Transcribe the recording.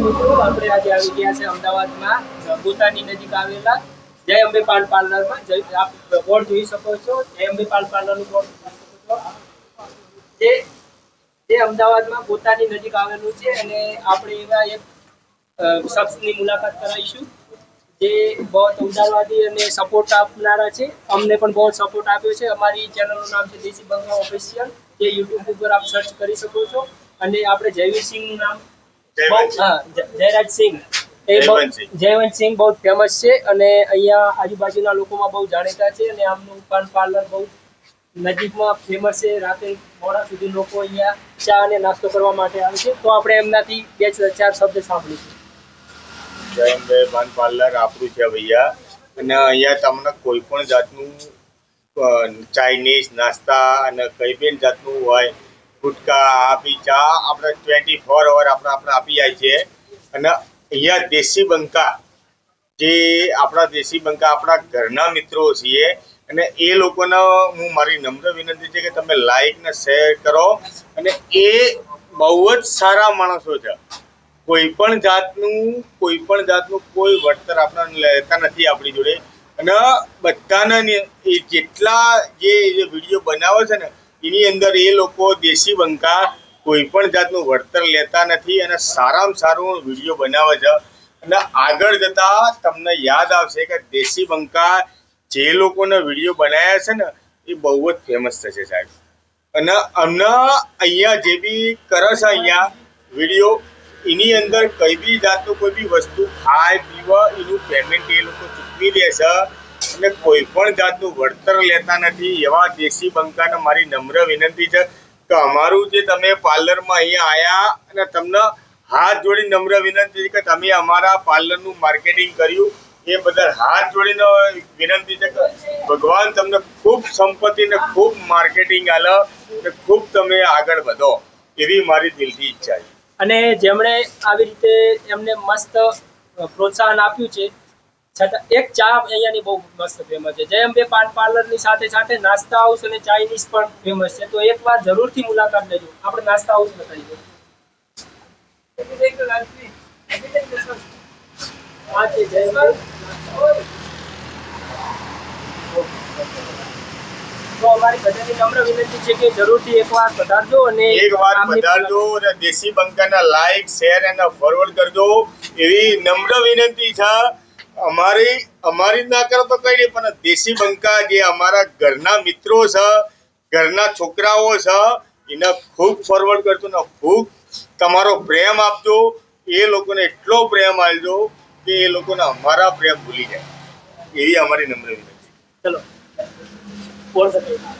મિત્રો આપણે આજે આવી ગયા છે અમદાવાદમાં ભૂતાનની નજીક આવેલા જય અંબે પાન પાર્લરમાં. આપ બોર્ડ જોઈ શકો છો, જય અંબે પાન પાર્લરનું બોર્ડ જોઈ શકો છો. જે અમદાવાદમાં ભૂતાનની નજીક આવેલું છે અને આપણે એવા એક શખ્સની મુલાકાત કરાવીશું જે બહુ ઉદારવાદી અને સપોર્ટ આપનારા છે. અમને પણ બહુ સપોર્ટ આપ્યો છે. અમારી ચેનલનું નામ છે દેશી બંગલા ઓફિશિયલ, જે યુટ્યુબ ઉપર આપ સર્ચ કરી શકો છો. અને આપણે જયવીરસિંહનું નામ જયરાજસિંહ જયવંતસિંહ બહુ ફેમસ છે અને અહીંયા આજુબાજુના લોકોમાં બહુ જાણીતા છે. અને આમનું પાન પાર્લર બહુ નજીકમાં ફેમસ છે. રાતે મોડા સુધી લોકો અહીંયા ચા અને નાસ્તો કરવા માટે આવે છે. તો આપણે એમનાથી 2-4 શબ્દ સાંભળીશું. જય અંબે પાન પાર્લર આપણું છે ભૈયા, અને અહીંયા તમને કોઈ પણ જાતનું ચાઇનીઝ નાસ્તા અને કઈ પણ જાતનું હોય, ગુટકા આપી ચા આપણે 24 અવર આપણે આપી જાય છે. અને અહીંયા દેશી બંકા, જે આપણા દેશી બંકા આપણા ઘરના મિત્રો છીએ, અને એ લોકોને હું મારી નમ્ર વિનંતી છે કે તમે લાઈક ને શેર કરો. અને એ બહુ જ સારા માણસો છે. કોઈ પણ જાતનું કોઈ વળતર આપણને લેતા નથી આપણી જોડે. અને બધાને એ જેટલા જે વિડીયો બનાવે છે ને એની અંદર એ લોકો દેશી બંકા કોઈ પણ જાતનું વળતર લેતા નથી અને સારામાં સારું વિડીયો બનાવે છે. અને આગળ જતા તમને યાદ આવશે કે દેશી બંકા જે લોકોને વિડીયો બનાવ્યા છે ને એ બહુ જ ફેમસ થશે સાહેબ. અને અમને અહીંયા જે બી કરે છે અહીંયા વિડીયો, એની અંદર કઈ બી જાતનું કોઈ બી વસ્તુ ખાય પીવા એનું પેમેન્ટ એ લોકો ચૂકવી દે છે. અને કોઈ પણ જાતનું વળતર લેતા નથી. એવા દેશી બંકાને મારી નમ્ર વિનંતી છે કે અમારું જે તમે પાર્લરમાં અહીંયા આવ્યા અને તમને હાથ જોડી નમ્ર વિનંતી છે કે તમે અમારા પાર્લરનું માર્કેટિંગ કર્યું એ બદલ હાથ જોડીને વિનંતી છે કે ભગવાન તમને ખૂબ સંપત્તિ ને ખૂબ માર્કેટિંગ આલે અને ખૂબ તમે આગળ વધો, એવી મારી દિલથી ઈચ્છા છે. અને જેમણે આવી રીતે એમને મસ્ત પ્રોત્સાહન આપ્યું છે, છતાં એક ચા અહીંયાની બહુ મસ્ત ફેમસ છે. જય અંબે પાન પાર્લરની સાથે સાથે નાસ્તા હાઉસ અને ચાઇનીઝ પણ ફેમસ છે. તો એકવાર જરૂરથી મુલાકાત લેજો. આપણે નાસ્તા હાઉસ બતાવીએ. તો અમારી બધાની નમ્ર વિનંતી છે કે જરૂરથી એકવાર પધારજો અને દેશી બંકાના લાઈક શેર અને ફોરવર્ડ કરજો, એવી નમ્ર વિનંતી છે. અમારી ના કરો તો કઈ નહીં, પણ દેશી બંકા જે અમારા ઘરના મિત્રો છે, ઘરના છોકરાઓ છે, એને ખૂબ ફોરવર્ડ કરજો ને ખૂબ તમારો પ્રેમ આપજો. એ લોકોને એટલો પ્રેમ આપજો કે એ લોકોને અમારા પ્રેમ ભૂલી જાય, એવી અમારી નમ્ર વિનંતી. ચલો બોલ सकते हैं.